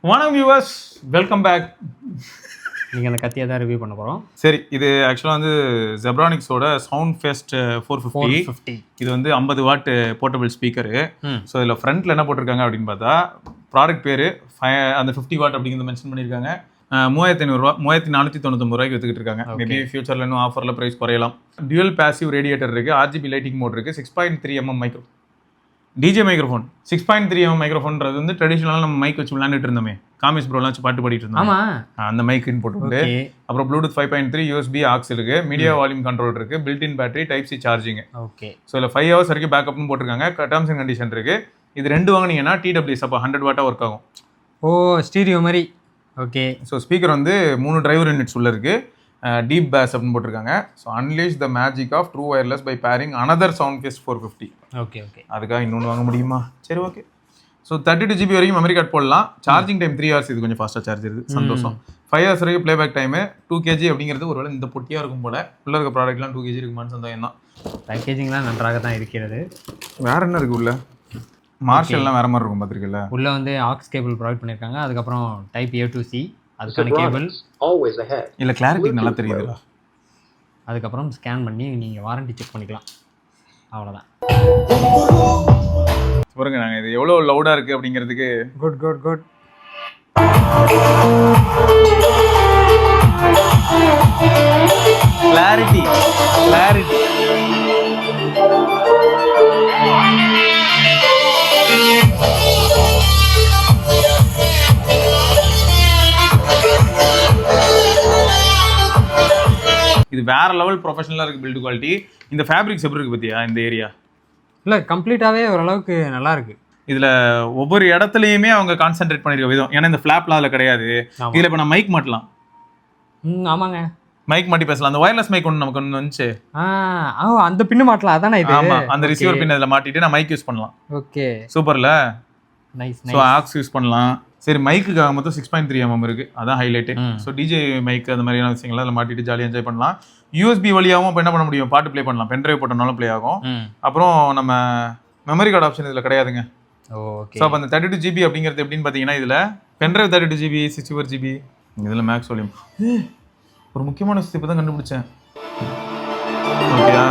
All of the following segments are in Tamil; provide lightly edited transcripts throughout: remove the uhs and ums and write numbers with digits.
வணக்கம் வியூவர்ஸ், வெல்கம் பேக். நீங்கள் அந்த கத்தியை தான் ரிவ்யூ பண்ண போகிறோம். சரி, இது ஆக்சுவலாக வந்து ஜெப்ரானிக்ஸோட சவுண்ட் ஃபெஸ்ட் 450. இது வந்து 50 வாட் போர்ட்டபிள் ஸ்பீக்கரு. ஸோ இதில் ஃப்ரண்ட்டில் என்ன போட்டிருக்காங்க அப்படின்னு பார்த்தா, ப்ராடக்ட் பேர் அந்த 50 வாட் அப்படிங்கிறத மென்ஷன் பண்ணியிருக்காங்க. 3500 3499 ரூபாய்க்கு வித்துக்கிட்டு இருக்காங்க. மேபி ஃபியூச்சரில் இன்னும் ஆஃபரில் ப்ரைஸ் குறையலாம். டியூல் பேசிவ் ரேடியேட்டர் இருக்குது, RGB லைட்டிங் மோட் இருக்குது, 6.3 mm micro DJ microphone. 6.3 mm மைக்ரோஃபோன்றது வந்து ட்ரெடிஷ்னலாக நம்ம மைக் வச்சு விளையாண்டுட்டு இருந்தோமே, காமிஸ் ப்ரோலாம் வச்சு பாட்டு பாடிட்டு இருந்தோம். அந்த மைக் இன்புட் உண்டு. அப்புறம் ப்ளூடூத் 5.3, USB ஆக்ஸ் இருக்கு, மீடியா வால்யூம் கண்ட்ரோல் இருக்கு, built in battery, type C charging. Okay. So இதில் 5 hours வரைக்கும் பேக்கப்னு போட்டிருக்காங்க. டேர்ம்ஸ் அண்ட் கண்டிஷன் இருக்கு. இது ரெண்டு வாங்கினீங்கன்னா TWS அப்போ 100 வாட்டாக ஒர்க் ஆகும். ஸ்டீரியோ மாதிரி. ஓகே. ஸோ ஸ்பீக்கர் வந்து 3 டிரைவர் யூனிட்ஸ் உள்ள இருக்கு. டீப் பேஸ் அப்படின்னு போட்டிருக்காங்க. So unleash the magic of true wireless by pairing another sound fest 450. Okay. அதுக்காக இன்னொன்று வாங்க முடியுமா? சரி, ஓகே. ஸோ 32 GB வரைக்கும் மெமரி கார்டு போடலாம். Charging time 3 hours. இது கொஞ்சம் ஃபாஸ்ட்டாக சார்ஜ் இருக்குது, சந்தோஷம். 5 hours வரைக்கும் ப்ளேபேக் டைமு. 2 kg அப்படிங்கிறது ஒருவேளை இந்த பொட்டியாக இருக்கும் போல. உள்ள இருக்க ப்ராடக்ட்லாம் 2 kg இருக்குமான்னு சந்தோஷம் தான். பேக்கேஜிங்லாம் நன்றாக தான் இருக்கிறது. வேற என்ன இருக்குது உள்ள? மார்ஷல்லாம் வேற மாதிரி இருக்கும் பார்த்துருக்கல. உள்ள வந்து ஆக்ஸ் கேபிள் ப்ரொவைட் பண்ணியிருக்காங்க. அதுக்கப்புறம் டைப் A to C அதுக்கான கேபிள். இல்லை, கிளாரிட்டி நல்லா தெரியுதுடா. அதுக்கப்புறம் ஸ்கேன் பண்ணி நீங்கள் வாரண்டி செக் பண்ணிக்கலாம். அவ்வளோதான். பாருங்க, நாங்கள் இது எவ்வளோ லவுடாக இருக்குது அப்படிங்கிறதுக்கு. குட். கிளாரிட்டி. இது வேற லெவல் ப்ரொஃபஷனலாக இருக்குது பில்டு குவாலிட்டி. இந்த ஃபேப்ரிக்ஸ் எப்படி இருக்குது பார்த்தியா இந்த ஏரியா? இல்லை, கம்ப்ளீட்டாகவே ஓரளவுக்கு நல்லா இருக்கு. இதில் ஒவ்வொரு இடத்துலையுமே அவங்க கான்சென்ட்ரேட் பண்ணியிருக்க விதம். ஏன்னா இந்த ஃப்ளாப்லாம் அதில் கிடையாது. இதில் இப்போ நான் மைக் மாட்டலாம். ஆமாங்க, மைக் மாட்டி பேசலாம். அந்த வயர்லெஸ் மைக் ஒன்று நமக்கு ஒன்று வந்துச்சு. அந்த பின்னு மாட்டலாம். அதானே இது? ஆமாம், அந்த ரிசீவர் பின் அதில் மாட்டிட்டு நான் மைக் யூஸ் பண்ணலாம். ஓகே, சூப்பர்ல. நைஸ். ஸோ ஆக்ஸ் யூஸ் பண்ணலாம். சரி, மைக்குக்காக மொத்தம் 6.3 mm இருக்குது, அதான் ஹைலைட்டு. ஸோ டிஜே மைக் அந்த மாதிரியான விஷயங்கள்லாம் அதில் மாட்டிட்டு ஜாலியாக என்ஜாய் பண்ணலாம். USB வழியாகவும் இப்போ என்ன பண்ண முடியும், பாட்டு ப்ளே பண்ணலாம். பென்ட்ரைவ் போட்டோம்னாலும் ப்ளே ஆகும். அப்புறம் நம்ம மெமரி கார்டு ஆப்ஷன் இதில் கிடையாதுங்க. ஸோ அப்போ அந்த 32 GB அப்படிங்கிறது எப்படின்னு பார்த்தீங்கன்னா, இதில் பென்ட்ரைவ் 32 GB, 64 GB, இதில் மேக்ஸ் வால்யூம். ஒரு முக்கியமான விஷயத்தை இப்போ தான் கண்டுபிடிச்சேன். ஓகேயா?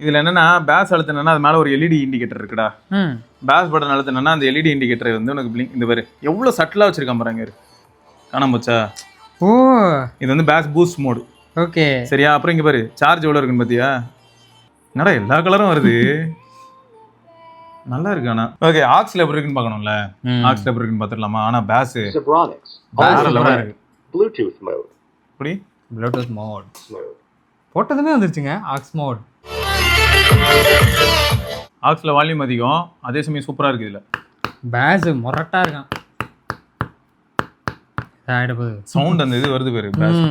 இதில் என்னன்னா, பேஸ் அழுத்தினா அது மேலே ஒரு LED இண்டிகேட்டர் இருக்குடா. பேஸ் பட்டன் அழுத்தினா அந்த LED இண்டிகேட்டர் வந்து உனக்கு பிளிங்க். இந்த பாரு எவ்வளோ சட்டிலாக வச்சிருக்கான் பாருங்க, காணாம போச்சா? இது வந்து பேஸ் பூஸ்ட் மோடு. ஓகே, சரியா? அப்புறம் இங்கே பாரு சார்ஜ் எவ்வளோ இருக்குன்னு பார்த்தியா? என்னடா எல்லா கலரும் வருது, நல்லா இருக்கு. ஆனால் ஓகே, ஆக்ஸில் எப்படி இருக்குன்னு பார்க்கணும்ல. ஆக்ஸில் எப்படி இருக்குன்னு பார்த்துடலாமா? ஆனால் பேஸ் வேற லெவலாக இருக்கு. ப்ளூடூத் மோட் போட்டதுமே வந்துருச்சுங்க. Aux mode. ஆக்ஸில் வால்யூம் அதிகம், அதே சமயம் சூப்பராக இருக்குது. இதில் பேஸ் மொரட்டா இருக்கான். சவுண்ட் அந்த இது வருது பாரு, பேஸ்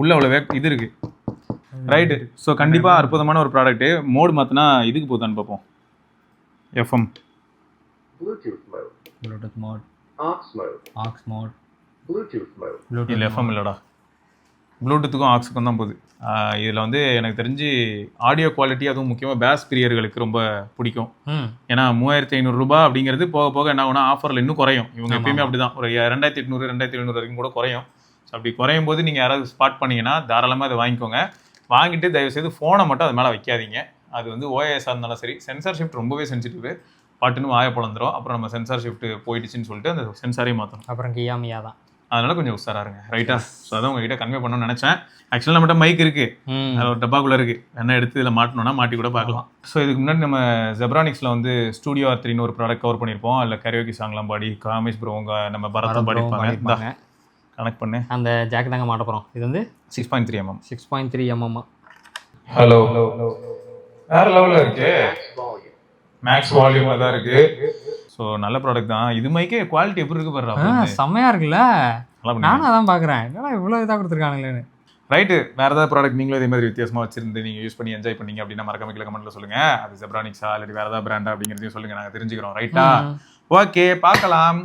உள்ள அவ்வளோ இது இருக்கு. ரைட்டு. ஸோ கண்டிப்பாக அற்புதமான ஒரு ப்ராடக்ட்டு. மோடு மாற்றினா இதுக்கு போதான்னு பார்ப்போம். FM, bluetooth mode, aux mode, இல்லை FM இல்லைடா, ப்ளூடூத்துக்கும் ஆக்ஸுக்கும் தான் போகுது. இதில் வந்து எனக்கு தெரிஞ்சு ஆடியோ குவாலிட்டி, அதுவும் முக்கியமாக பேஸ் பிரியர்களுக்கு ரொம்ப பிடிக்கும். ஏன்னா 3500 ரூபாய் அப்படிங்கிறது போக போக என்ன ஆகுனா ஆஃபரில் இன்னும் குறையும். இவங்க எப்பயுமே அப்படி தான், ஒரு 2800 2700 வரைக்கும் கூட குறையும். ஸோ அப்படி குறையும் போது நீங்கள் யாராவது ஸ்பாட் பண்ணிங்கன்னா தாராளமாக அதை வாங்கிக்கோங்க. வாங்கிட்டு தயவுசெய்து ஃபோனை மட்டும் அது மேலே வைக்காதீங்க. அது வந்து OIS இருந்தாலும் சரி, சென்சார் ஷிஃப்ட் ரொம்பவே சென்சிட்டிவ். பாட்டுன்னு வாய பொழந்துரும். அப்புறம் நம்ம சென்சார் ஷிஃப்ட் போயிடுச்சுன்னு சொல்லிட்டு அந்த சென்சாரே மாற்றணும். அப்புறம் கியாமியா தான். அதனால கொஞ்சம் உஷாரா இருங்க. ரைட்டா? ஸோ அதான் உங்ககிட்ட கன்வே பண்ணணும்னு நினச்சேன். ஆக்சுவலாக நம்மகிட்ட மைக் இருக்குது, அது ஒரு டப்பாக்குள்ளே இருக்குது. என்ன எடுத்து இதில் மாட்டணும்னா மாட்டி கூட பார்க்கலாம். ஸோ இதுக்கு முன்னாடி நம்ம ஜெப்ரானிக்ஸில் வந்து ஸ்டூடியோ R3 ஒரு ப்ராடக்ட் கவர் பண்ணியிருப்போம். அதில் கரியோகி சாங்லாம் பாடி, காமேஷ் ப்ரோ நம்ம பரதம் பாடிப்பாங்க. கனெக்ட் பண்ணு. அந்த ஜாக்கெட் தாங்க மாட்ட போகிறோம். இது வந்து 6.3 mm. 6.3 mm. ஹலோ, வேறு லெவலில் இருக்கு. மேக்ஸ் வால்யூம் தான் இருக்குது. ஸோ நல்ல ப்ராடக்ட் தான். இது மைக்கே குவாலிட்டி எப்படி இருக்கு பாரு, செம்மையாக இருக்குல்ல. நானும் அதான் பார்க்குறேன், என்னடா இவ்வளோ இதாக கொடுத்துருக்கானுங்களேன்னு. ரைட்டு. வேறு ஏதாவது ப்ராடக்ட் நீங்களும் இதே மாதிரி வித்தியாசமாக வச்சிருந்து நீங்கள் யூஸ் பண்ணி என்ஜாய் பண்ணீங்க அப்படின்னா மறக்காம கீழே கமெண்ட்டில் சொல்லுங்கள். அது ஜெப்ரானிக்ஸா இல்லாட்டி வேறு ஏதாவது பிராண்டா அப்படிங்கிறதையும் சொல்லுங்கள், நாங்கள் தெரிஞ்சுக்கிறோம். ரைட்டா? ஓகே, பார்க்கலாம்.